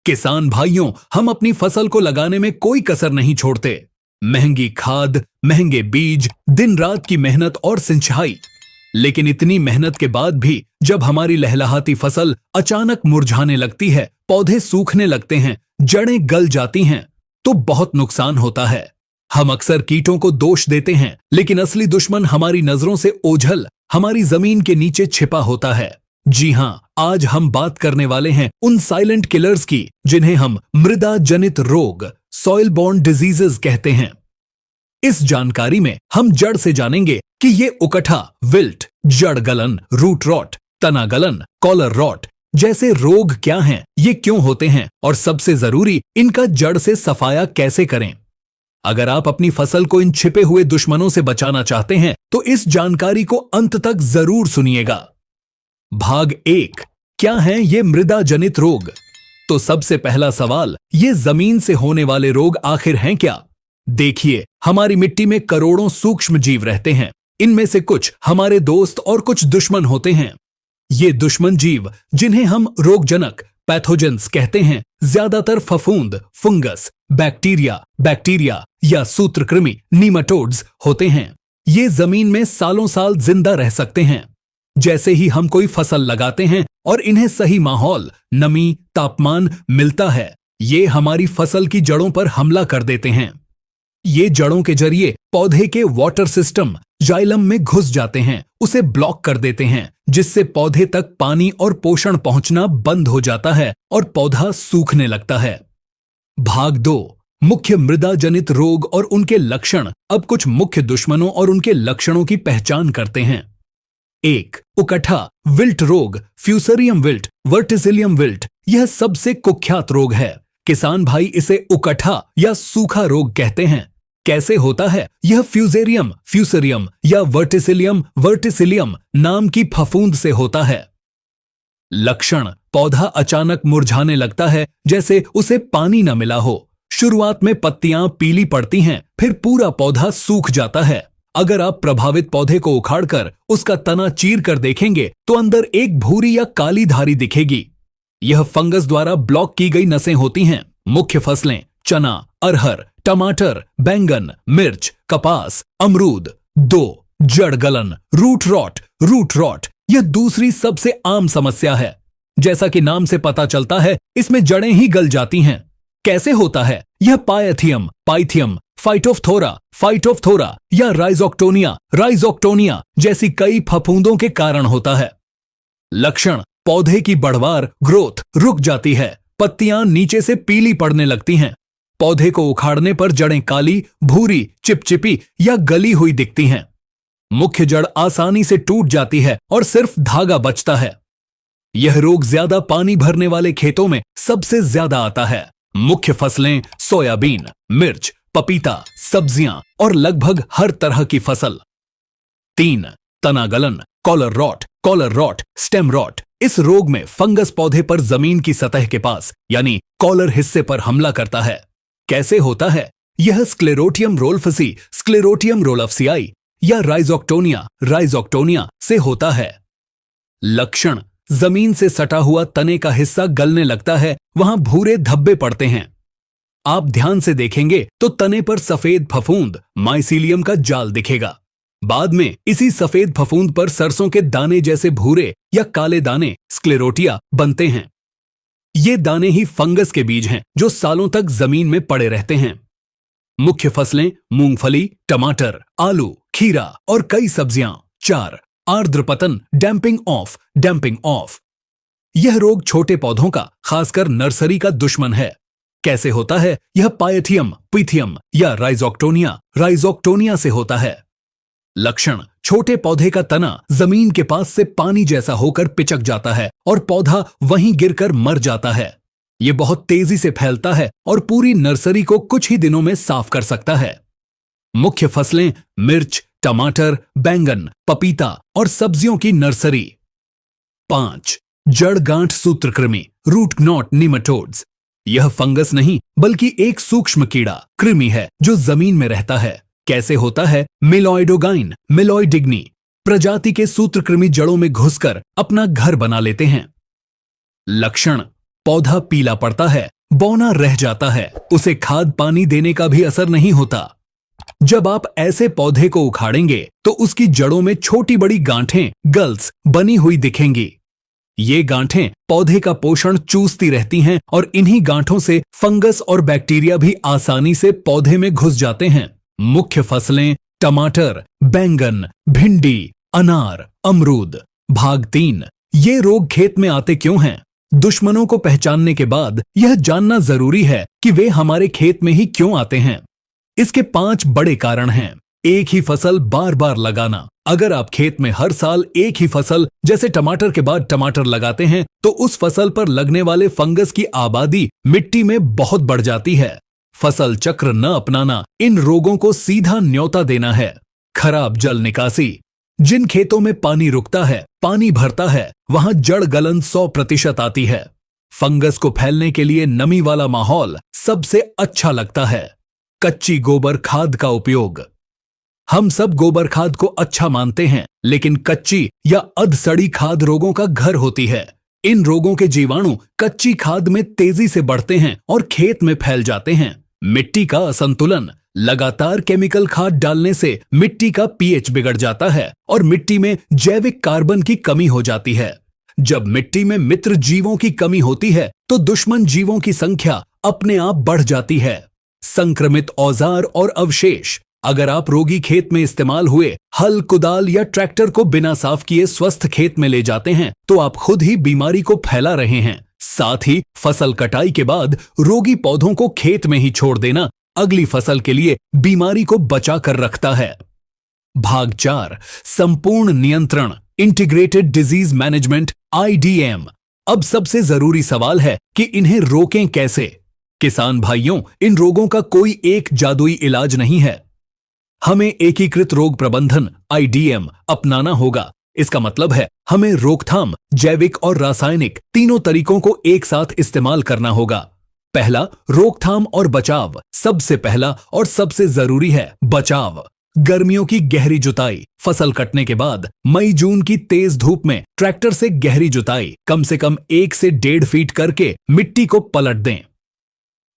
किसान भाइयों, हम अपनी फसल को लगाने में कोई कसर नहीं छोड़ते। महंगी खाद, महंगे बीज, दिन रात की मेहनत और सिंचाई। लेकिन इतनी मेहनत के बाद भी जब हमारी लहलहाती फसल अचानक मुरझाने लगती है, पौधे सूखने लगते हैं, जड़ें गल जाती हैं, तो बहुत नुकसान होता है। हम अक्सर कीटों को दोष देते हैं, लेकिन असली दुश्मन हमारी नजरों से ओझल हमारी जमीन के नीचे छिपा होता है। जी हां, आज हम बात करने वाले हैं उन साइलेंट किलर्स की जिन्हें हम मृदा जनित रोग, सॉइल बॉर्न डिजीजेस कहते हैं। इस जानकारी में हम जड़ से जानेंगे कि ये उकठा, विल्ट, जड़ गलन, रूट रॉट, तना गलन, कॉलर रॉट जैसे रोग क्या हैं, ये क्यों होते हैं और सबसे जरूरी इनका जड़ से सफाया कैसे करें। अगर आप अपनी फसल को इन छिपे हुए दुश्मनों से बचाना चाहते हैं तो इस जानकारी को अंत तक जरूर सुनिएगा। भाग 1, क्या हैं ये मृदा जनित रोग? तो सबसे पहला सवाल, ये जमीन से होने वाले रोग आखिर हैं क्या? देखिए, हमारी मिट्टी में करोड़ों सूक्ष्म जीव रहते हैं। इनमें से कुछ हमारे दोस्त और कुछ दुश्मन होते हैं। ये दुश्मन जीव, जिन्हें हम रोगजनक पैथोजेंस कहते हैं, ज्यादातर फफूंद, फंगस, बैक्टीरिया या सूत्रकृमि, नीमाटोड्स होते हैं। ये जमीन में सालों साल जिंदा रह सकते हैं। जैसे ही हम कोई फसल लगाते हैं और इन्हें सही माहौल, नमी, तापमान मिलता है, ये हमारी फसल की जड़ों पर हमला कर देते हैं। ये जड़ों के जरिए पौधे के वाटर सिस्टम जाइलम में घुस जाते हैं, उसे ब्लॉक कर देते हैं, जिससे पौधे तक पानी और पोषण पहुंचना बंद हो जाता है और पौधा सूखने लगता है। भाग 2, मुख्य मृदा जनित रोग और उनके लक्षण। अब कुछ मुख्य दुश्मनों और उनके लक्षणों की पहचान करते हैं। 1, उकठा, विल्ट रोग, फ्यूसेरियम विल्ट, वर्टिसिलियम विल्ट। यह सबसे कुख्यात रोग है। किसान भाई इसे उकठा या सूखा रोग कहते हैं। कैसे होता है? यह फ्यूसेरियम या वर्टिसिलियम नाम की फफूंद से होता है। लक्षण, पौधा अचानक मुरझाने लगता है, जैसे उसे पानी न मिला हो। शुरुआत में पत्तियां पीली पड़ती हैं, फिर पूरा पौधा सूख जाता है। अगर आप प्रभावित पौधे को उखाड़कर उसका तना चीर कर देखेंगे तो अंदर एक भूरी या काली धारी दिखेगी। यह फंगस द्वारा ब्लॉक की गई नसें होती हैं। मुख्य फसलें चना, अरहर, टमाटर, बैंगन, मिर्च, कपास, अमरूद। 2, जड़ गलन, रूट रॉट। यह दूसरी सबसे आम समस्या है। जैसा कि नाम से पता चलता है, इसमें जड़ें ही गल जाती हैं। कैसे होता है? यह पाइथियम, फाइटोफ्थोरा या राइजोक्टोनिया जैसी कई फफूंदों के कारण होता है। लक्षण, पौधे की बढ़वार, ग्रोथ रुक जाती है, पत्तियां नीचे से पीली पड़ने लगती हैं। पौधे को उखाड़ने पर जड़ें काली, भूरी, चिपचिपी या गली हुई दिखती हैं। मुख्य जड़ आसानी से टूट जाती है और सिर्फ धागा बचता है। यह रोग ज्यादा पानी भरने वाले खेतों में सबसे ज्यादा आता है। मुख्य फसलें सोयाबीन, मिर्च, पपीता, सब्जियां और लगभग हर तरह की फसल। 3, तना गलन, कॉलर रॉट, स्टेम रॉट। इस रोग में फंगस पौधे पर जमीन की सतह के पास यानी कॉलर हिस्से पर हमला करता है। कैसे होता है? यह स्क्लेरोटियम रोल्फसीआई या राइजोक्टोनिया से होता है। लक्षण, जमीन से सटा हुआ तने का हिस्सा गलने लगता है, वहां भूरे धब्बे पड़ते हैं। आप ध्यान से देखेंगे तो तने पर सफेद फफूंद, माइसीलियम का जाल दिखेगा। बाद में इसी सफेद फफूंद पर सरसों के दाने जैसे भूरे या काले दाने, स्क्लेरोटिया, बनते हैं। ये दाने ही फंगस के बीज हैं जो सालों तक जमीन में पड़े रहते हैं। मुख्य फसलें मूंगफली, टमाटर, आलू, खीरा और कई सब्जियां। 4, आर्द्रपतन, डैंपिंग ऑफ। यह रोग छोटे पौधों का, खासकर नर्सरी का दुश्मन है। कैसे होता है? यह पाइथियम या राइजोक्टोनिया से होता है। लक्षण, छोटे पौधे का तना जमीन के पास से पानी जैसा होकर पिचक जाता है और पौधा वहीं गिरकर मर जाता है। यह बहुत तेजी से फैलता है और पूरी नर्सरी को कुछ ही दिनों में साफ कर सकता है। मुख्य फसलें मिर्च, टमाटर, बैंगन, पपीता और सब्जियों की नर्सरी। 5, जड़ गांठ सूत्रकृमि, रूट नॉट नीमाटोड्स। यह फंगस नहीं बल्कि एक सूक्ष्म कीड़ा, कृमि है जो जमीन में रहता है। कैसे होता है? मिलॉइडिग्नी प्रजाति के सूत्रकृमि जड़ों में घुसकर अपना घर बना लेते हैं। लक्षण, पौधा पीला पड़ता है, बौना रह जाता है, उसे खाद पानी देने का भी असर नहीं होता। जब आप ऐसे पौधे को उखाड़ेंगे तो उसकी जड़ों में छोटी बड़ी गांठें गल्स बनी हुई दिखेंगी। ये गांठें पौधे का पोषण चूसती रहती हैं और इन्हीं गांठों से फंगस और बैक्टीरिया भी आसानी से पौधे में घुस जाते हैं। मुख्य फसलें टमाटर, बैंगन, भिंडी, अनार, अमरूद। भाग 3, ये रोग खेत में आते क्यों हैं? दुश्मनों को पहचानने के बाद यह जानना जरूरी है कि वे हमारे खेत में ही क्यों आते हैं। इसके 5 बड़े कारण हैं। एक ही फसल बार बार लगाना। अगर आप खेत में हर साल एक ही फसल जैसे टमाटर के बाद टमाटर लगाते हैं तो उस फसल पर लगने वाले फंगस की आबादी मिट्टी में बहुत बढ़ जाती है। फसल चक्र न अपनाना इन रोगों को सीधा न्योता देना है। खराब जल निकासी। जिन खेतों में पानी रुकता है, पानी भरता है, वहां जड़ गलन 100% आती है। फंगस को फैलने के लिए नमी वाला माहौल सबसे अच्छा लगता है। कच्ची गोबर खाद का उपयोग। हम सब गोबर खाद को अच्छा मानते हैं, लेकिन कच्ची या अधसड़ी खाद रोगों का घर होती है। इन रोगों के जीवाणु कच्ची खाद में तेजी से बढ़ते हैं और खेत में फैल जाते हैं। मिट्टी का असंतुलन। लगातार केमिकल खाद डालने से मिट्टी का पीएच बिगड़ जाता है और मिट्टी में जैविक कार्बन की कमी हो जाती है। जब मिट्टी में मित्र जीवों की कमी होती है तो दुश्मन जीवों की संख्या अपने आप बढ़ जाती है। संक्रमित औजार और अवशेष। अगर आप रोगी खेत में इस्तेमाल हुए हल, कुदाल या ट्रैक्टर को बिना साफ किए स्वस्थ खेत में ले जाते हैं तो आप खुद ही बीमारी को फैला रहे हैं। साथ ही फसल कटाई के बाद रोगी पौधों को खेत में ही छोड़ देना अगली फसल के लिए बीमारी को बचा कर रखता है। भाग 4, संपूर्ण नियंत्रण, इंटीग्रेटेड डिजीज मैनेजमेंट, IDM। अब सबसे जरूरी सवाल है कि इन्हें रोकें कैसे। किसान भाइयों, इन रोगों का कोई एक जादुई इलाज नहीं है। हमें एकीकृत रोग प्रबंधन IDM अपनाना होगा। इसका मतलब है हमें रोकथाम, जैविक और रासायनिक तीनों तरीकों को एक साथ इस्तेमाल करना होगा। पहला, रोकथाम और बचाव। सबसे पहला और सबसे जरूरी है बचाव। गर्मियों की गहरी जुताई। फसल कटने के बाद मई जून की तेज धूप में ट्रैक्टर से गहरी जुताई कम से कम 1 से 1.5 फीट करके मिट्टी को पलट दें।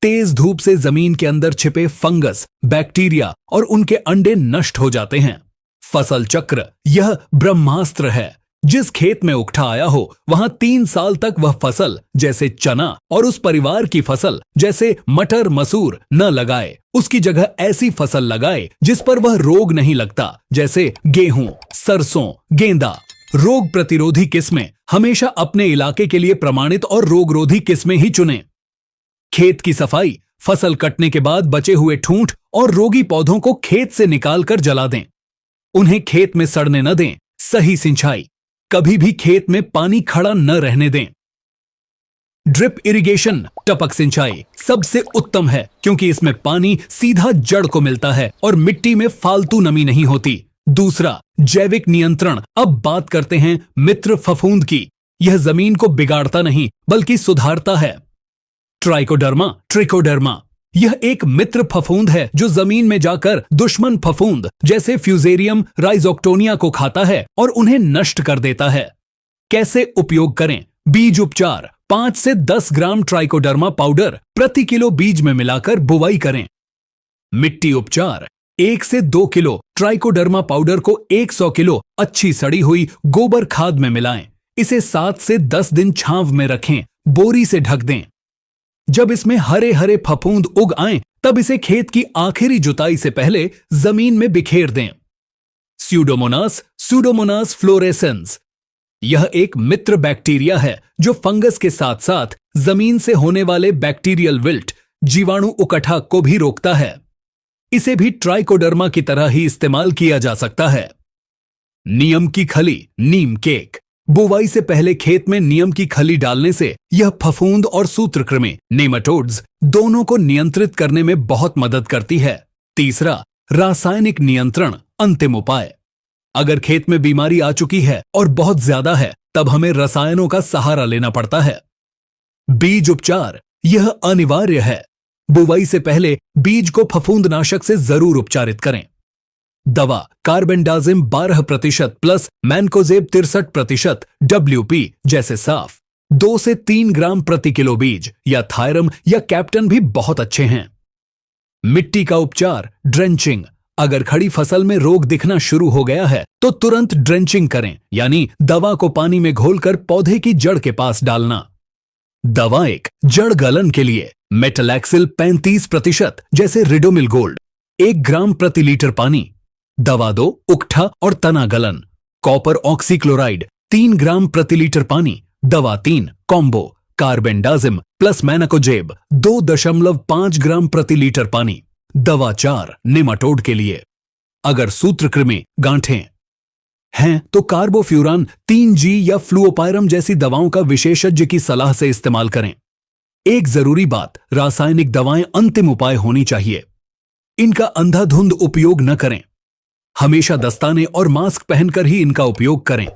तेज धूप से जमीन के अंदर छिपे फंगस, बैक्टीरिया और उनके अंडे नष्ट हो जाते हैं। फसल चक्र, यह ब्रह्मास्त्र है। जिस खेत में उकठा आया हो वहां 3 साल तक वह फसल जैसे चना और उस परिवार की फसल जैसे मटर मसूर न लगाए। उसकी जगह ऐसी फसल लगाए जिस पर वह रोग नहीं लगता, जैसे गेहूं, सरसों, गेंदा। रोग प्रतिरोधी किस्में हमेशा अपने इलाके के लिए प्रमाणित और रोगरोधी किस्में ही चुनें। खेत की सफाई। फसल कटने के बाद बचे हुए ठूंठ और रोगी पौधों को खेत से निकालकर जला दें। उन्हें खेत में सड़ने न दें। सही सिंचाई। कभी भी खेत में पानी खड़ा न रहने दें। ड्रिप इरिगेशन, टपक सिंचाई सबसे उत्तम है क्योंकि इसमें पानी सीधा जड़ को मिलता है और मिट्टी में फालतू नमी नहीं होती। दूसरा, जैविक नियंत्रण। अब बात करते हैं मित्र फफूंद की। यह जमीन को बिगाड़ता नहीं बल्कि सुधारता है। ट्रिकोडर्मा, यह एक मित्र फफूंद है जो जमीन में जाकर दुश्मन फफूंद जैसे फ्यूजेरियम, राइजोक्टोनिया को खाता है और उन्हें नष्ट कर देता है। कैसे उपयोग करें? बीज उपचार। 5 से 10 ग्राम ट्राइकोडर्मा पाउडर प्रति किलो बीज में मिलाकर बुवाई करें। मिट्टी उपचार। 1 से 2 किलो ट्राइकोडर्मा पाउडर को 100 किलो अच्छी सड़ी हुई गोबर खाद में मिलाएं। इसे 7 से 10 दिन छांव में रखें। बोरी से ढक दें। जब इसमें हरे हरे फफूंद उग आएं, तब इसे खेत की आखिरी जुताई से पहले जमीन में बिखेर दें। स्यूडोमोनास फ्लोरेसेंस, यह एक मित्र बैक्टीरिया है जो फंगस के साथ साथ जमीन से होने वाले बैक्टीरियल विल्ट, जीवाणु उकठा को भी रोकता है। इसे भी ट्राइकोडर्मा की तरह ही इस्तेमाल किया जा सकता है। नीम की खली, नीम केक। बुवाई से पहले खेत में नीम की खली डालने से यह फफूंद और सूत्रकृमि, नेमाटोड्स दोनों को नियंत्रित करने में बहुत मदद करती है। तीसरा, रासायनिक नियंत्रण, अंतिम उपाय। अगर खेत में बीमारी आ चुकी है और बहुत ज्यादा है, तब हमें रसायनों का सहारा लेना पड़ता है। बीज उपचार, यह अनिवार्य है। बुवाई से पहले बीज को फफूंदनाशक से जरूर उपचारित करें। दवा, कार्बेंडाजिम 12% प्लस मैनकोजेब 63% WP जैसे साफ। 2 से 3 ग्राम प्रति किलो बीज या थायरम या कैप्टन भी बहुत अच्छे हैं। मिट्टी का उपचार, ड्रेंचिंग। अगर खड़ी फसल में रोग दिखना शुरू हो गया है तो तुरंत ड्रेंचिंग करें, यानी दवा को पानी में घोलकर पौधे की जड़ के पास डालना। दवा 1, जड़ गलन के लिए मेटलैक्सिल 35% जैसे रिडोमिल गोल्ड 1 ग्राम प्रति लीटर पानी। दवा 2, उकठा और तना गलन कॉपर ऑक्सीक्लोराइड 3 ग्राम प्रति लीटर पानी। दवा 3, कॉम्बो कार्बेंडाजिम प्लस मैनाकोजेब 2.5 ग्राम प्रति लीटर पानी। दवा 4, नेमाटोड के लिए। अगर सूत्रकृमि, गांठें हैं तो कार्बोफ्यूरान 3G या फ्लूओपायरम जैसी दवाओं का विशेषज्ञ की सलाह से इस्तेमाल करें। एक जरूरी बात, रासायनिक दवाएं अंतिम उपाय होनी चाहिए। इनका अंधाधुंध उपयोग न करें। हमेशा दस्ताने और मास्क पहनकर ही इनका उपयोग करें।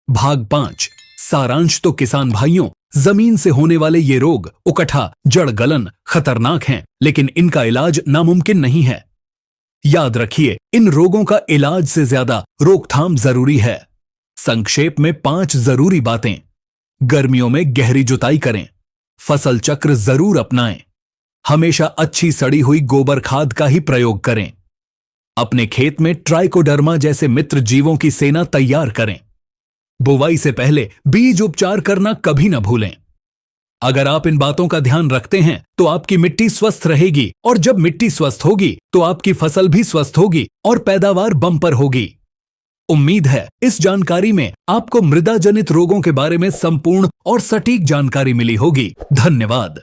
भाग 5, सारांश तो किसान भाइयों, जमीन से होने वाले ये रोग, उकठा, जड़ गलन खतरनाक हैं, लेकिन इनका इलाज नामुमकिन नहीं है। याद रखिए, इन रोगों का इलाज से ज्यादा रोकथाम जरूरी है। संक्षेप में 5 जरूरी बातें। गर्मियों में गहरी जुताई करें। फसल चक्र जरूर अपनाएं। हमेशा अच्छी सड़ी हुई गोबर खाद का ही प्रयोग करें। अपने खेत में ट्राइकोडर्मा जैसे मित्र जीवों की सेना तैयार करें। बुवाई से पहले बीज उपचार करना कभी न भूलें। अगर आप इन बातों का ध्यान रखते हैं तो आपकी मिट्टी स्वस्थ रहेगी, और जब मिट्टी स्वस्थ होगी तो आपकी फसल भी स्वस्थ होगी और पैदावार बम्पर होगी। उम्मीद है इस जानकारी में आपको मृदा जनित रोगों के बारे में संपूर्ण और सटीक जानकारी मिली होगी। धन्यवाद।